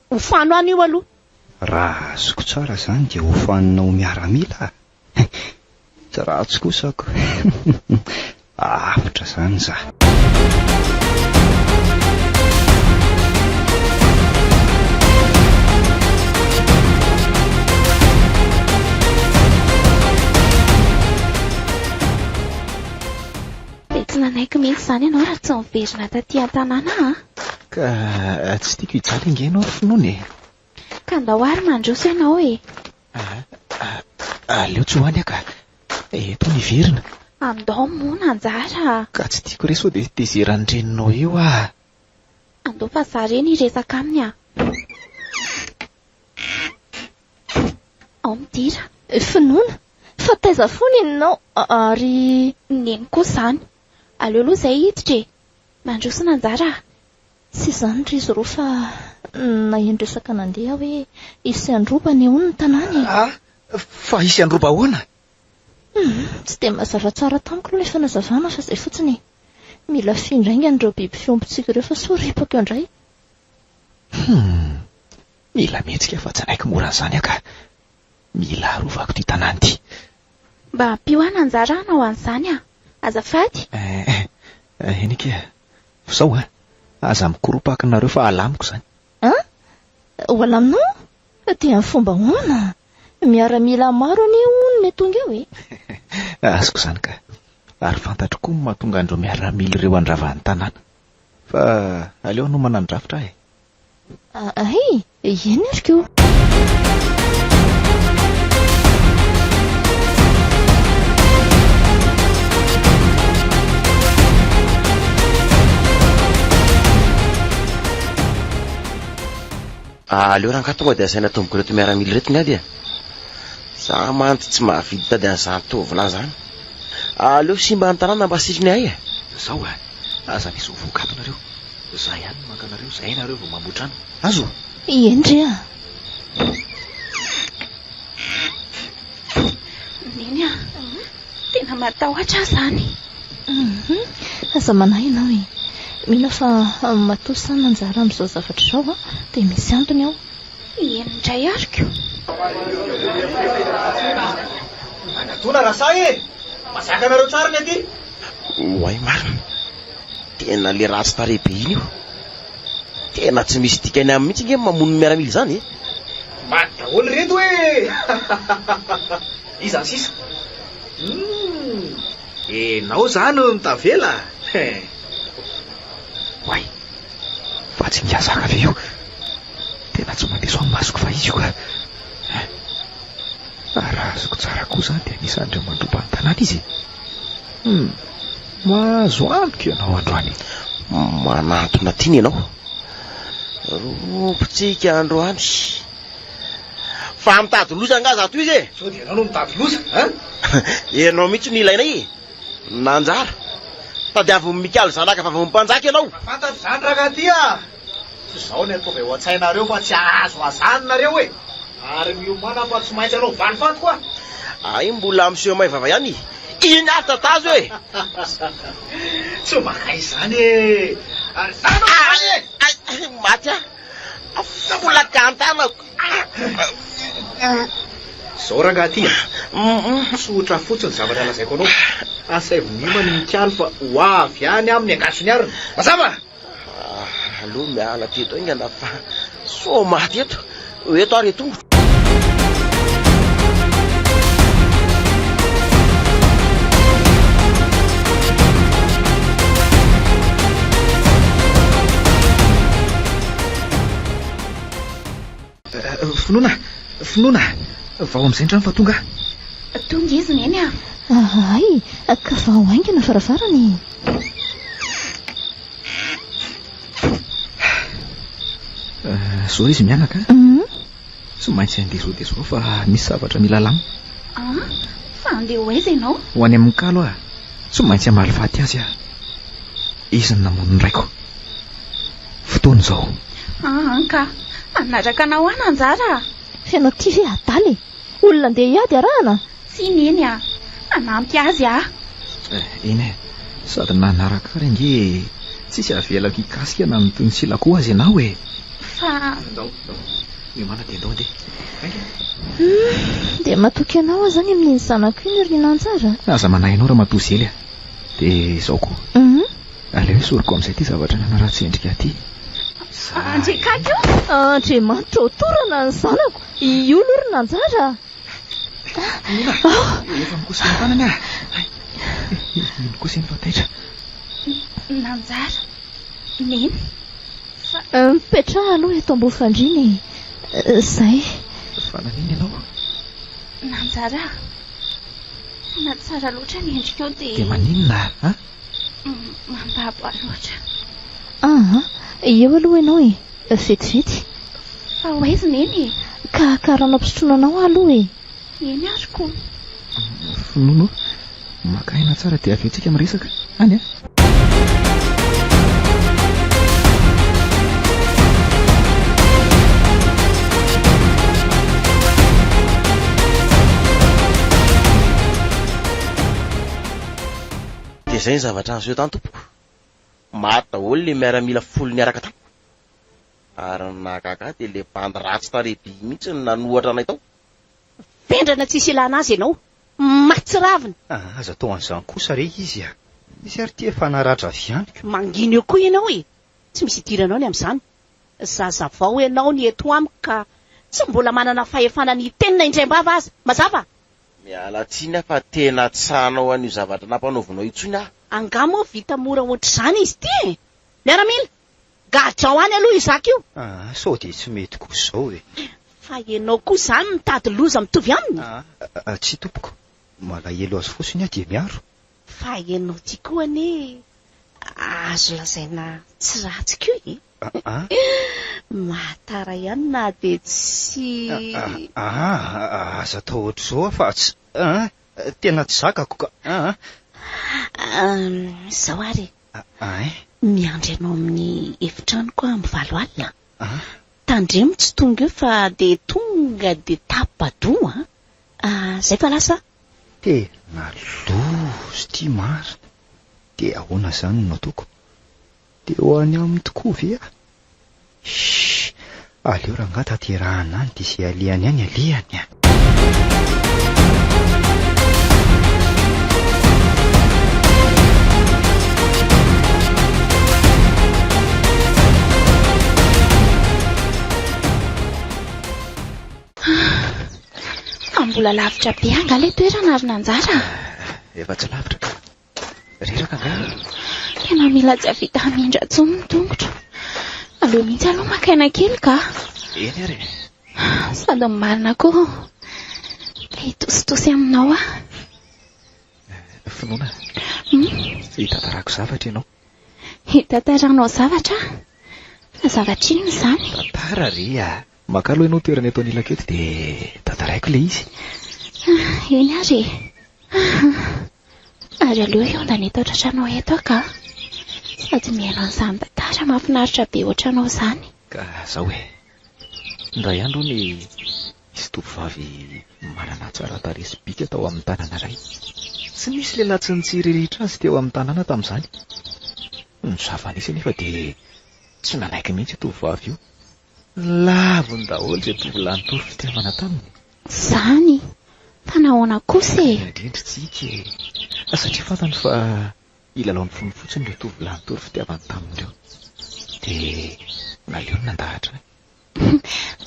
Hofano any io aloha. Raha azoko tsara izany dia hofaninao miaramila. Tsy ratsy kosako. Afitra izany za. Tsy nanaiky mihitsy izany ianao raha tsy miverina taty an-tanàna. Ka tsy tiako hijaly inge ianao ry finoana e. Ka andao ary mandroso ianao e. Aleo tsy hoany aka. Eto ny verina. Andao moa Anjara. Ka tsy tiako re sao dia tezeran'ny reninao io ah. Andao fa za reny hiresaka aminy ah. Ao midira. Finoana, fa taiza foana ianao ary neny koa izany. Aleo aloha izay hiditra e. Mandroso Anjara. Tsy izany ry izy roa fa nahendresaka nandeha hoe isy androba ny ahoana ny tanàna e. Fa isy androba ahoana? Tsy dia mazava tsara tamiko aloha ilay fanazavana fa izay fotsiny. Mila findrainga an'ireo biby fiompitsika ireo fa soripako eo indray. Mila mihetsika fa tsy naiko mora an'izany aka. Mila arovako ty tanàna ty. Mba ampio any Anjara anao an'izany ah. Azafady. Enika. Sao aza mikoropaka nareo fa alamiko izany. Ho alaminao? Dia amin'ny fomba hoana? Miaramila maro any onona tonga eo e. Azoko izany ka. Ary fantatro koa ny mahatonga andreo miaramila ireo andravan'ny tanàna. Fa aleo no manandrafitra e. Eny ary koa. Aleo ranka tonga dia asaina tomboko reto miaramila reto ny ady e. Za mantsy tsy mahavidy tady an'izany tovolahy zany. Aleo simba ny tanàna mba sisiny ahy e. Zao aza misy vovokatonareo. Za ihany mankanareo, zay nareo vao mambotrano. Azo. Endrea. Neny tena matahotra zany. Aza manahy ianao e. Mino fa matosana anjara amin'izao zavatra izao dia misy antony ao. Indray ariko. Anatona rasa e. Masaka anareo tsara ny aty. Oay marina. Tena le ratsy tarehy be iny io. Tena tsy misy dikany amin'ny mihitsy nge mamono miaramila zany e. Madaholy reto e. Iza sisa. Enao zany mitavela. Oay, fa tsy miazaka ve io? Tena tsy mandeso amin'ny masoko fa izy io ka. Raha azoko tsara koa zany dia anisan'ireo mandroba ny tanàna izy. Mahazo antoka ianao androany. Manantona tiany ianao. Rompotsika androany. Fa mitady loza nga zato izy e. Sao dia ianao no mitady loza, Ianao mihitsy ny ilainay. Nanjara. Tadiavy Mikaly zanaka fa vao mpanjaka ianao. Fantatro zany raka aty a. Zao ny ataovy eo an-tsainareo fa tsy azo azanonareo e. Ary miomana fa tsy maintsy anao valifaty koa. Ay mbola miseho may vava ihany. Iny ary tatazo e. Tsy makay zany e. Ary zany Ay, maty a. Mbola kantanako. Zao ranga aty tsotra fotsiny zavatra lazaiko anao. Asay vonimany Mikaly fa ho avy any amin'ny angasony ariny. Mazava? Aloha miala teto ingana fa so maty eto. Eto ary tongotra. Finoana, vao amin'izay trano fa tonga. Tonga izy neny a. Ay, ka vao haingana varavarany. Zao izy mianaka. Tsy maintsy andeha zao fa misy zavatra mila lamo. Fa andeha ho aiza ianao? Ho any amin'ny kalo a. Tsy maintsy hamaly faty azy a. Izy ny namono ny raiko. Fotoana zao. Ka anaraka anao any anjara. Fianao ty ve adaly? Olona andeha hiady arahana. Tsy neny a. Anampy azy a. Eny e. Sady nanaraka ary nge tsisy avelako hikasika na ny toy ny silako azy ianao e. Fa Miomana dia andao andeha. Dia matoky ianao zany amin'iny zanako iny ry Nanjara. Aza manahy ianao raha matoa zely a. Dia izao koa. Aleo hoe soroko amin'izay ty zavatra nanaratsy endrika aty. Andrekako. Andriamanitra otorana ny zanako. Io aloha ry Nanjara. Efa mikosy ny tanany a. Mikosy ny fataitra. Nanjara. Neny. Mipetraha aloha eto ambofandriny. Zay. Fa naniny ianao? Nanjara. Tena tsara loatra ny endrikao dia maninona a? Mambabo loatra. Eo aloha ianao e. Vetivety. Fa ho aiza neny? Ka karana ampisotroana anao aloha e. Eny ariko. Finono, maka aina tsara dia avy antsika miresaka. Any a? Dia izay ny zavatra azo eo tany tompoko. Maty daholo le miaramila folo ny araka tany. Ary nakaka dia le bandy ratsy tarehy mihitsy ny nanohatra anay tao. Pendrana tsisy ilana azy ianao. Maty ravina. Aza tao an'izany kosa re izy a. Izy ary ty efa naratra avy ihany. Mangina eo koa ianao e. Tsy misy idiranao ny amin'izany. Zazavao ianao ny eto amiko ka tsy mbola manana fahefana ny tenina indray-bava aza. Mazava? Miala tsiny fa tena tsanao an'io zavatra nampanaovinao itsony a. Angamo vita mora ohatr'izany izy ty. Miaramila. Gadrao any aloha izaka io. Sao dia tsy mety kosa zao e. Fa ianao koa izany mitady loza mitovy aminy. Tsy tompoko. Malahelo azy fotsiny dia miaro. Fa ianao ty koa ane azo lazaina tsy ratsy kio e. Matara ihany na dia tsy aza atao ohatr' izao fa tsy tena tsy zakako ka zao ary miandry anao amin'ny efitranoko amin'ny 7 alina. Tandremo tsy tonga eo fa dia tonga dia tapadoa zay fa lasa tena lozy tia mara dia ahoana izany no ataoko dia ho any amin'ny tokoa ve aleo raha nga tanterahana any dia izay alehany any alehany mbola lavitra be anga ilay toerana ary nanjara. Efa tsy lavitra reraka nga tena mila tsy havita hamindra tsony ny tongotra. Aleo mihitsy aloha makaina kely ka eny ary sady marina koa le hitositosy aminao finoana hitantarako zavatra ianao. Hitantaranao zavatra? Zavatra inona izany? Tantara ry maka aloha ianao toerana eto anilako eto dia tantaraiko ilay izy. Eny ary aleo iondana eto an-trantranao eto ka sady mihaino an'izany tantara mahafinaritra be ohatranao izany. Ka zao ndray andro ny isy tovovavy manana tsara tarehy sy bika tao amin'ny tanàna iray. Tsy misy lehilahy tsy nitsiriritra azy teo amin'ny tanàna tamin'izany. Ny zava-nisy nefa dia tsy nanaiky mihitsy tovovavy io. Lavony daholo izay tovolahy nitory fitiavana taminy. Izany fa nahoana kosa indrindritsika satria fantany fa ilalaony fony fotsiny ilay tovolahy nitory fitiavana taminy ireo dia naleo ny nandahatra.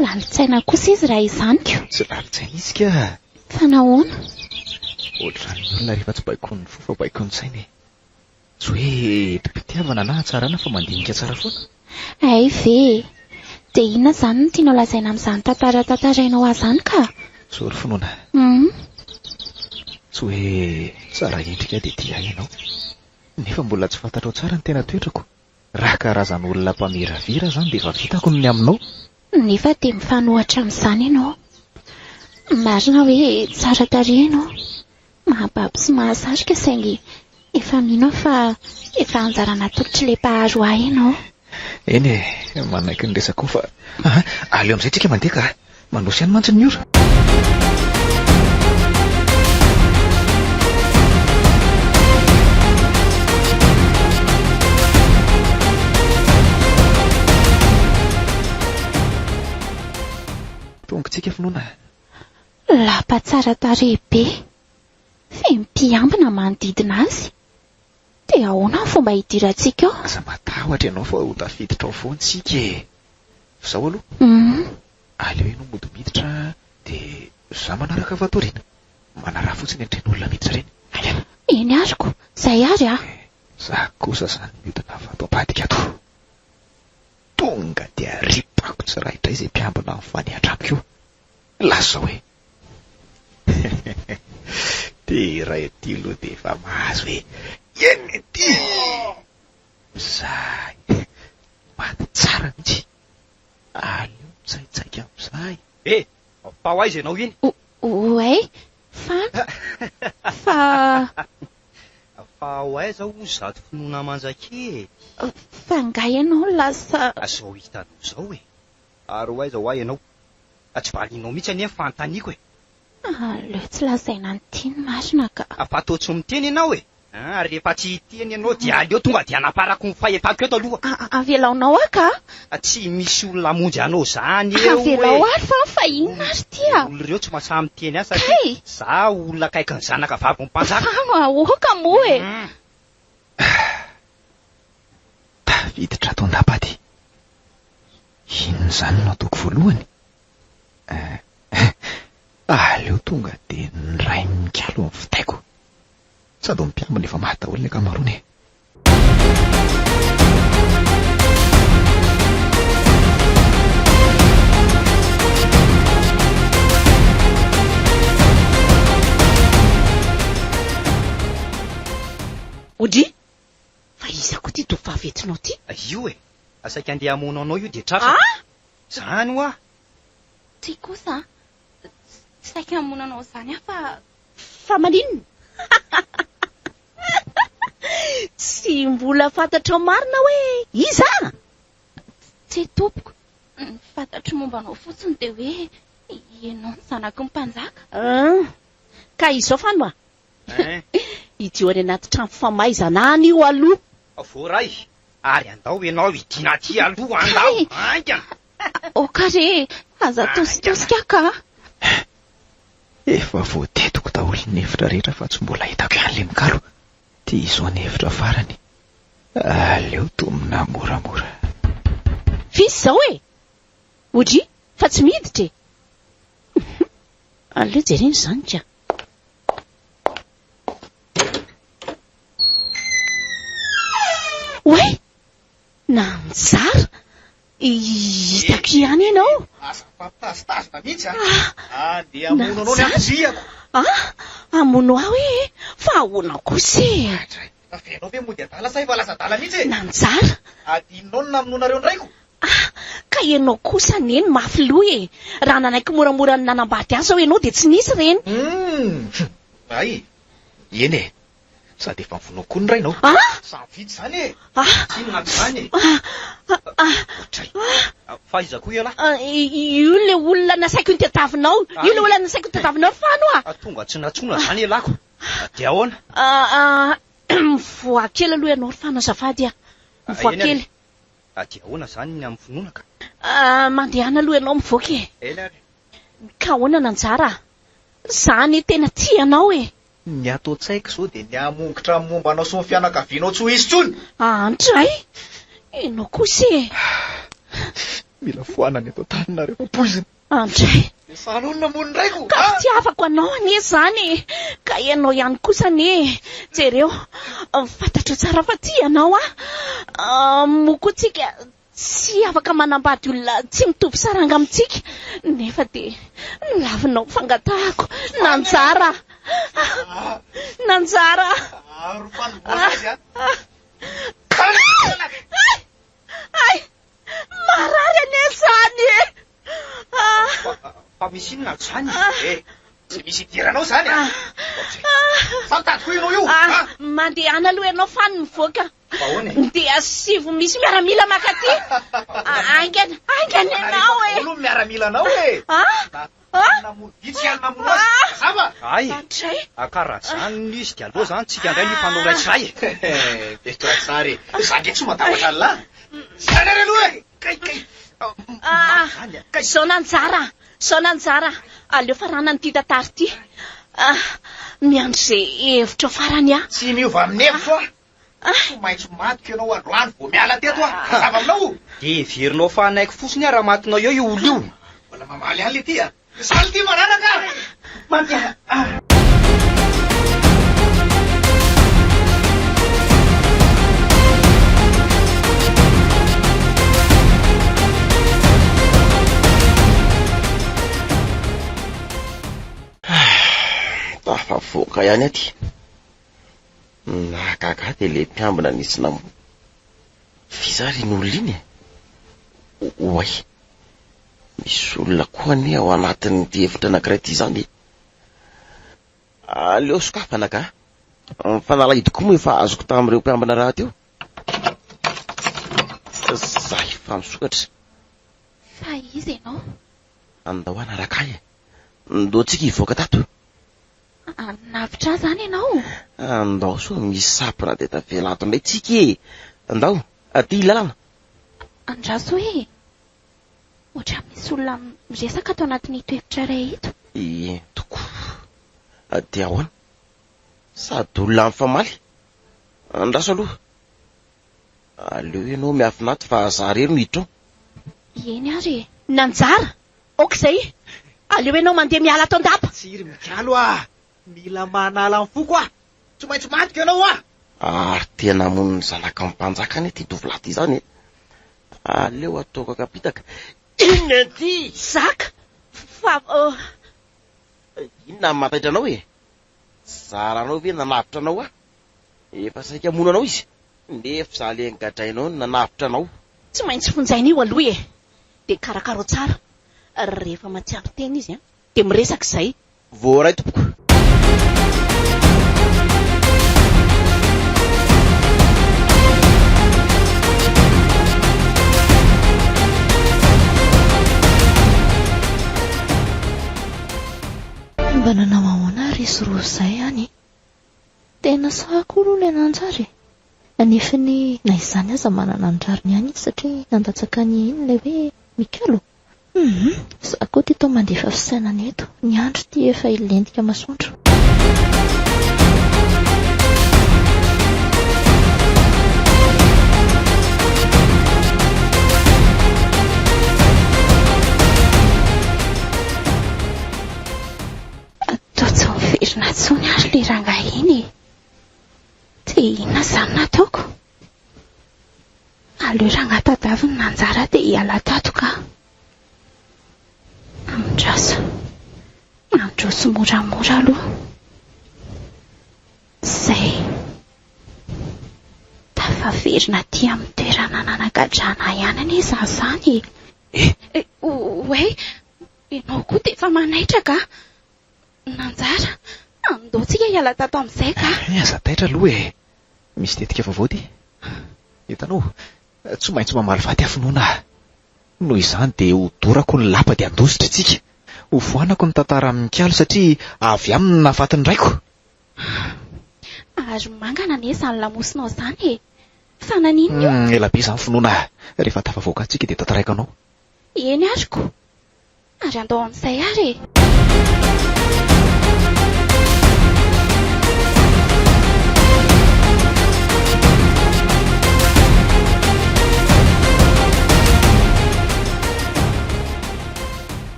Lalitsaina kosa izy raha izany ko. Tsy lalitsaina izy ka fa nahoana? Ohatrany olona rehefa tsy baiko ny fo fa baiko ny sainy. Tsy hoe mpitiavana na hatsarana fa mandinika tsara foana. Ay ve dia inona izany no tianao lazaina amin'izany tantarainao azany ka? Sory finoana tsy hoe tsara endrika dia tia ianao nefa mbola tsy fantatrao tsara ny tena toetrako. Raha karazan'olona mpamiravira izany dia efa vitako ny aminao. Nefa dia mifanohatra amin'izany ianao. Marina hoe tsara tarehy ianao, mahababy sy mahasarika saingy efa mino fa efa anjarana tolotra ilay mpahazo ahy ianao. Eny manaiky ny resako fa aleo amin'izay tsika mandeha ka mandosy any mantsy ny ora. Tongitsika finoana lapa tsara tarehy be fempiambina manodidina azy dia ahoana ny fomba hidirantsika ao? aza matahotra ianao fa ho tafiditra ao foantsika zao aloha aleo ianao mody miditra dia za manaraka vatoriana manaraha fotsiny antren'olona miditra reny. Eny aryko zay ary za kosa zany miodina vato-padika ato tonga dia ripako tsy raha indray izay mpiambina mifaniatra amiko io. Lasa hoe dia raha ety loha dia efa mahazo hoe eny ety zay maty tsara mihitsy aleo mitsaitsaika amin'izay. fa ho aiza ianao iny? Oay fa ho aiza ho zato finoana manjakely fa nga ianao lasa zao hitanao izao ary ho aiza ho ahy ianao tsy valinao mihitsy anefa fanontaniako aleo tsy lazaina ny tiany marina ka fa atao tsy miteny ianao rehefa tsy hiteny ianao dia aleo tonga dia anaparako ny fahefako eto aloha. Avelaonao aka? Tsy misy olona monjy anao zany avelao ary fa inona ary tia olona ireo tsy mahasahy miteny ahy satria za olona kaiky ny zanaka vavy mpanjaka. Ahoaka moa tafiditra ato an-dapady inona izany no ataoko voalohany? Aleo tonga dia ny ray mikalo amin'ny fitaiko sady mipiambina efa mahataolo ny akamarony. Ody fa iza ko entinao ty? Io e, asaika andeha hamono anao io de tratra. Zany hoa. Ty kosa saika hamono anao zany fa maninona? Tsy mbola fantatrao marina hoe iza? Tsy tompoko. Fantatro momba anao fotsiny de hoe ianao ny zanaky ny mpanjaka. Ka izao fanoa? Idio any anaty trano famaizana any io aloha. Voray, ary andao ianao idina ty aloha andao. Aika. Kare, aza tositosika ka. Efa voatetoko daholo ny hevitra rehetra fa tsy mbola hitako an'ilay mikalo. Ty izao ny hevitra farany. Aleo tomina moramora. Fisy zao e? Odry, fa tsy miditra e. Aleo jereny zany ka. Oe, nanjara. Hitako ihany ianao. Asa pampitazitazina mihitsy de amono anao ny ampoziako. Amono aho e, fa ahoana kosa e. Afenao ve mody adala sa efa lasa-dala mihitsy e? Nanjara. Adinonao no namonoanareo ndraiko. Ka ianao kosa neny mafy loha e. Raha nanaiky moramora ny nanambady azy ao ianao de tsy nisy reny. Ay, eny e. Sady efa mivono koa ny rainao. Savidy zany e. Inona zany e. Faizako io la. Io le olona nasaiko nytadiavinao. Io le olona nasaiko nytadiavinao fano a. Tonga tsy natsona zany elako. De ahoana? Voakely aloha ianao fano azafady a. Voakely. De ahoana zany ny amin'ny finoana ka? Mandehana aloha ianao mivoaka e. Eny ary. Ka ahoana nanjara? Zany tena tianao e. Ny atao tsaiko zao de ny amongotra momba anao sy ny fianakavianao tsy ho izy tsony. Antray, ianao kosa e. Mila foana ny atao taninareo poizina. Antray. Salonina mono ndraiko. Ka fitiavako anao anie zany. Ka ianao ihany kosa anie. Jereo, fantatro tsara fa tianao a. Mokotsika tsy afaka manambady olona tsy mitovy saranga amintsika. Nefa de lavinao fangatahako. Nanjara. Nanjara. Ay, marary ane zany. Fa misy inona zany? Tsy misy idiranao zany a. Fantatiko ianao io. Mandehana aloha ianao fany mivoaka. De asivo misy miaramila makaty. Aingana ianao e. Olo miaramila anao e. Vitsy ihany mamono azy. Zava. Ay. Akara zany izy de aloha zany tsika indray ny fanao raitsray e. Betra tsara e. Zange tsy matavatra alla. Zany ary aloha e. Kay. Sao nanjara. Aleo farana ny ty tatary ty. Miandro zay hevitra farany a. Tsy miova amin'ny hevitra a. Tsy maintsy matiko ianao androany vao miala teto a. Zava aminao. De verinao fa anaiky fotsiny raha matinao eo io olo io. Mbola mamaly any le ty a. Saly ty mananaka. Mandeha. Tafavoaka ihany aty. Nakaka de le mpiambina nisy namo. Fizary ny olona iny. Oay. Misy olona koa ane ao anatin'ny hevitra anankiray ty zany. Aleo sokafana ka. Fanalahidiko moa efa azoko tamin'ireo mpiambina raha teo. Zay fa misokatra. Fa izy ianao? Andao anaraka e. Ndao tsika hivoaka tato. Navitra zany ianao? Andao so misy sapina de tavelato indray tsika e. Andao, aty lalana. Andraso e. Otra misy olona miresaka ato anatin'ny toetra iray ito. Toko. De ahoana? Sady olona mifamaly. Andraso aloha. Aleo ianao miafinaty fa zarery no hiditra ao. Eny ary. Nanjara. Okizay. Aleo ianao mandeha miala ato an-dapa. Tsiry mikalo a. Mila manala amin'ny foko a. Tsy maintsy matiko ianao a. Ary tena amono ny zanaka mpanjaka ane ty tovolahy ty zany e. Aleo ataoko akapitaka. Inona ty? Zaka. Fa inona mataitra anao e? Zaranao ve nanavitra anao a? Efa saika amono anao izy. nefa zaleny gadrainao no nanavitra anao. Tsy maintsy fonjain'io aloha dia karakaro tsara. Rehefa matsiaro tena izy dia miresaka izay. Voaray tompoko. Mba nanao ahoana ry sy roa izay any? Tena sahako aloha ilay nanjary. Nefa ny na izany aza manana andrariny ihany izy satria nandatsaka ny iny ilay hoe Mikalo. Za koa ty tao mandefa fisainana eto. Ny andro ty efa ilentika masoandro. Natsony ary le rangahy iny. Ty inona izany nataoko? Aleo rangahy tadaviny nanjara dia hiala tato ka. Amin-drasa. Androso moramora aloha. Zay. Tafaverina ty amin'ny toerana nanagadrana ihany anie za zany. Hoe, ianao koa dia efa manaitra ka? Nanjara. Andoatsika hiala tato amin'izay ka? Aza taitra aloha misy tetika vaovao ty. Hitanao, tsy maintsy mamaly vaty afinoana. Noho izany dia hodorako ny lapa dia andositra itsika. Hofoanako ny tantara amin'ny Mikalo satria avy aminy nahafaty ny raiko. Azo mangana anie izany lamosinao izany. Fa nanino io? Ela be izany finoana. Rehefa tafavoaka antsika dia tantaraiko anao. Eny azoko. Ary andao amin'izay ary.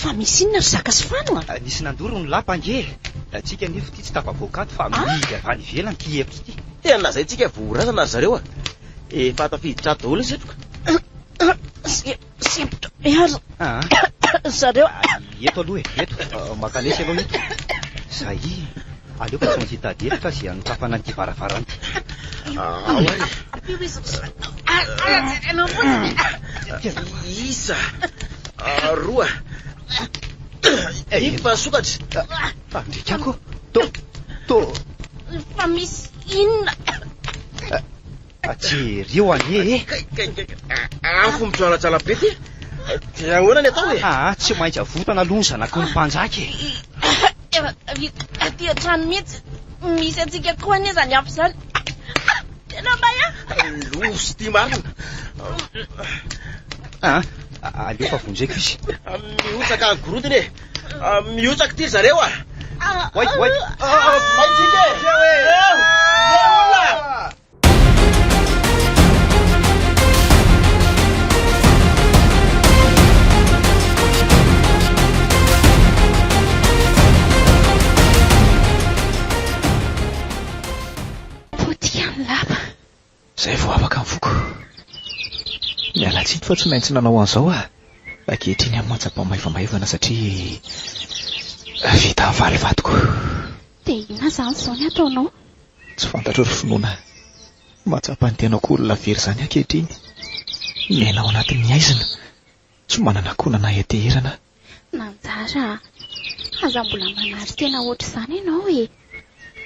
Fa misy inona ry zaka sy fanoa? Nisy nandoro ny lapa ange. Atsika nefa ty tsy tafavoakato fa mihidy avy any ivelany ty hevitra ty. Tena zay tsika vorazana zareo efa tafiditra daholo izy eto. Sempotra mihazo. Zareo. Eto aloha eto. Makanesy aloha eto. Zay. Aleo fa tsy maintsy hitady hevitra izay anokafana an'ity varavarana. Isa. Roa. Fa sokatra. Ndrikako. Fa misy inona? Jereo anie. Afo mijoalajoala be ty. Dia ahoana ny atao tsy maintsy avotana aloha ny zanaky ny mpanjaka. Aty an-trano mihitsy misy atsika koa anie zany ampy izany. Tena maya? Losy ty marina. Aleo fa vonjeko izy. Miotsaka gorodiny e. Miotsaka ty zareo Wai. Maintsika olona. Zay vao afaka amin'ny foko. Miala tsiny fa tsy maintsy nanao an'izao ankehitriny amin'ny matsapa-maivamaivana satria vita avaly vatoko. Dia inona izany izao ny ataonao? Tsy fantatro ry finoana. Matsapa ny tenako olona very izany ankehitriny. Miaina ao anatin'ny aizina. Tsy manana konana heterana. Nanjara, aza mbola manary tena ohatr' izany ianao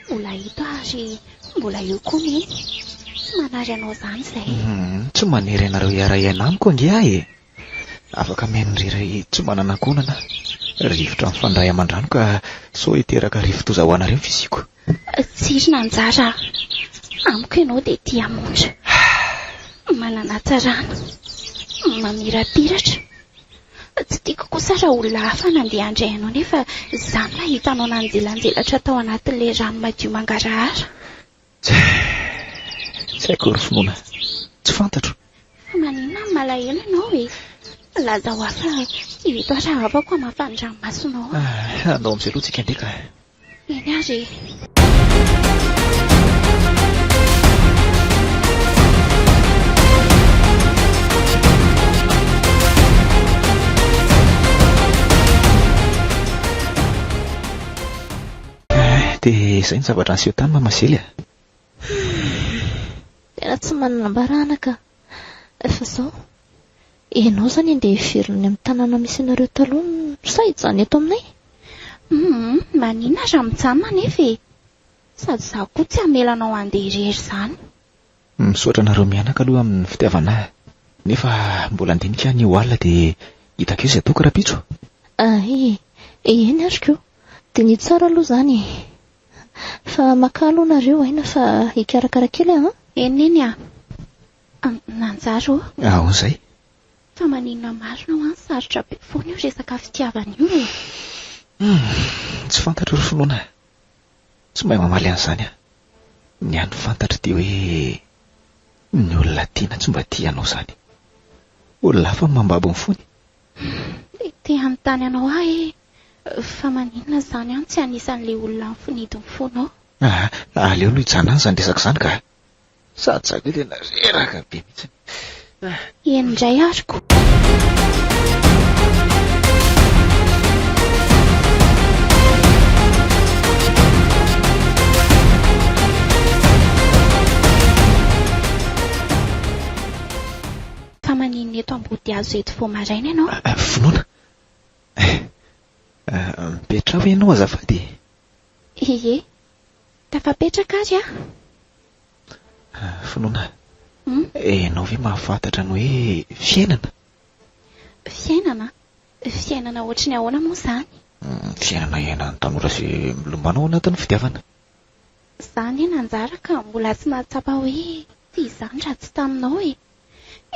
mbola hito ary mbola eo koa mihitsy. Tsy manary anao izany izay. Tsy manery ianareo iara-iaina amiko ange afaka miaino irery tsy manana konana. Rivotra mifandray aman-drano ka sao hiteraka rivotoza ho anareo fiziko. Tsiry Nanjara, amiko ianao dia tia monja. Manana tsarana, mamirapiratra. Tsy tiako kosa raha olona hafa nandeha handray anao nefa izany la hitanao nanjelanjelatra tao anatin'ilay rano madio mangarahara. Tsy haiko ry finoana. Tsy fantatro. Fa maninona ny malahelo ianao laza ho hafa ireto raha afako hamafany ranomasonao. Andao amin'izay aloha tsika ndraika. Eny ary. Dia izay ny zavatra anseho tany mamasely Tena tsy manana mbarana ka fa zao ianao zany andeha hiveriny amin'ny tanàna misy anareo taloha sa hijanona eto aminay? Manina raha mijanona nefa e, sady zaho koa tsy hamelanao andeha irery izany. Misaotra nareo mianaka aloha amin'ny fitiavana, nefa mbola andinika ny alina dia hitako izay ataoko rapitso. Eny ariko dia ny tsara aloha zany, fa maka aloha nareo aina fa hikarakara kely Eny Nanjara ao izay. Fa maninona marina ho any sarotra be foana io resaka fitiavana io e. Tsy fantatro ry finoana, tsy mahay mamaly an'izany aho. Ny any fantatra dia hoe ny olona tiana tsy mba tianao izany, olona hafa mambabo ny fony. Te hanontany anao fa maninona izany any tsy anisan'ilay olona nifonidiny fonao? Aleo aloha hijanona izany resaka izany ka sady zako hoe tena reraka be mihitsy. Eny indray ariko. Fa maninona eto ambody hazo eto vao maraina ianao? Finoana, mipetra ho ianao azafady. Ie, tafapetraka ary Finoana, ianao ve mahafantatra ny hoe fiainana? Fiainana ohatry ny ahoana moa izany? Fiainana iainan'ny tanora sy milombanao ao anatin'ny fitiavana. Izany Nanjara ka mbola tsy mahatsapa hoe ty izany raha tsy taminao e.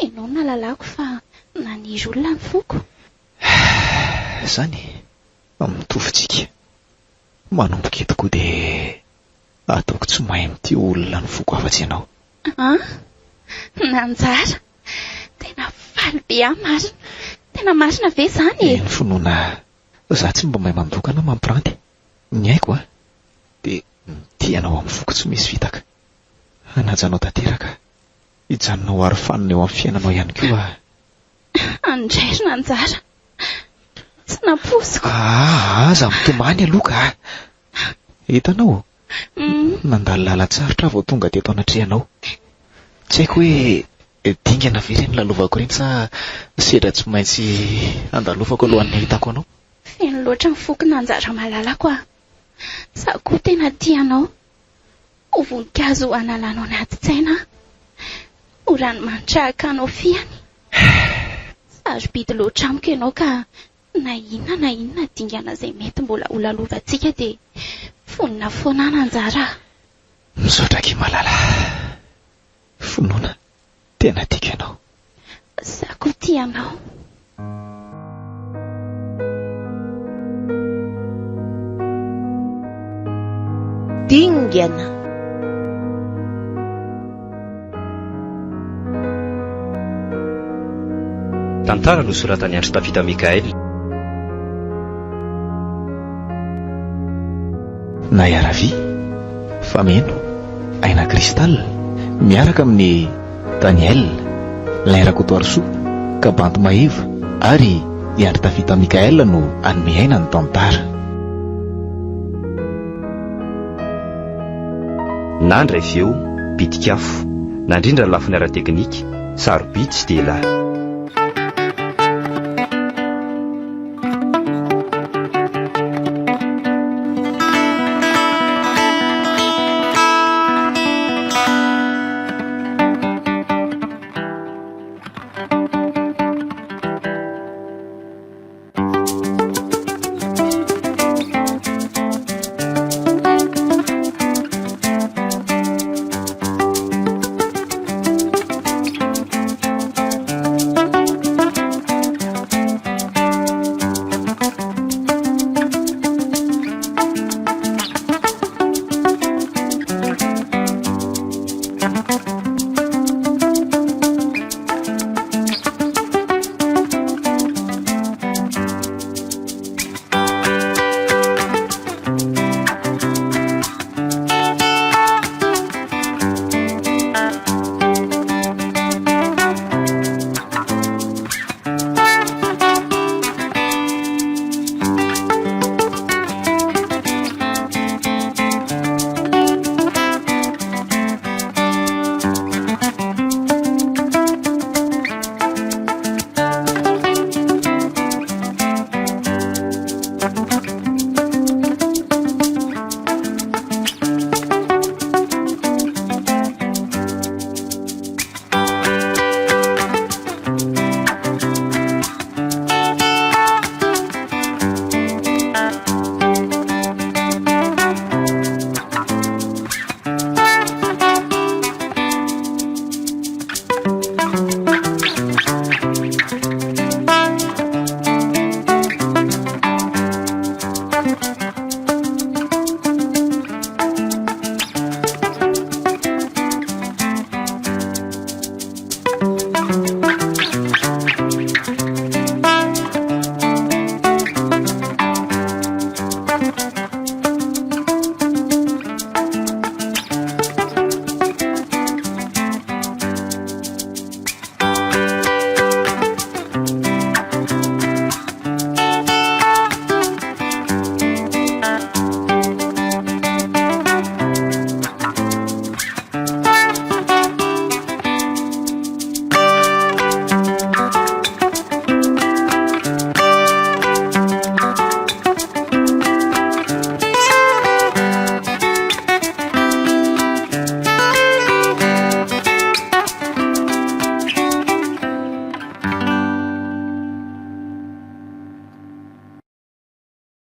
Ianao nalalako fa naniry olona ny foko. Izany mitovintsika, manomboka eto koa dia ataoko tsy mahay mity olona ny foko afa-tsy ianao. Nanjara, tena faly be marina, tena marina ve izany e? Eny Finoana, za tsy mba mahay mandokana mampiranty. Ny haiko dia tianao amin'ny foko tsy misy vitaka. Anajanao tanteraka, hijanonao ary fanina eo amin'ny fiainanao ihany koa. Andray Nanjara, tsy naposiko. Aza mitomany aloha ka. Hitanao, nandalo lalan-tsarotra vao tonga teto anatrehanao. Tsy haiko hoe dingana ve ireny lalovako ireny sa sedra tsy maintsy andalofako alohan'ny ahitako anao. Feno loatra ny foko Nanjara malalako Sa koa tena tianao. Ho voninkazo analanao anaty tsaina. Ho ranomanitra akanao fiany. Sarobidy loatra amiko ianao ka na inona dingana izay mety mbola ho lalovantsika dia fonina foana Nanjara. Misaotra kely malala. Finoana, tena tiako ianao. Sa koa tianao. Dingana. Tantara no soratany Andry Tafita Mikael. Nayaravi, Fameno, Aina Cristal, miaraka amin'ny Daniel, Lairakotoarso, Kabanto Mahiva ary Andry Tafita Mikael no anome aina ny tantara. Nandray feo, bitikafo, nandrindra ny lafiny ara-teknika, sarobidy sy dela.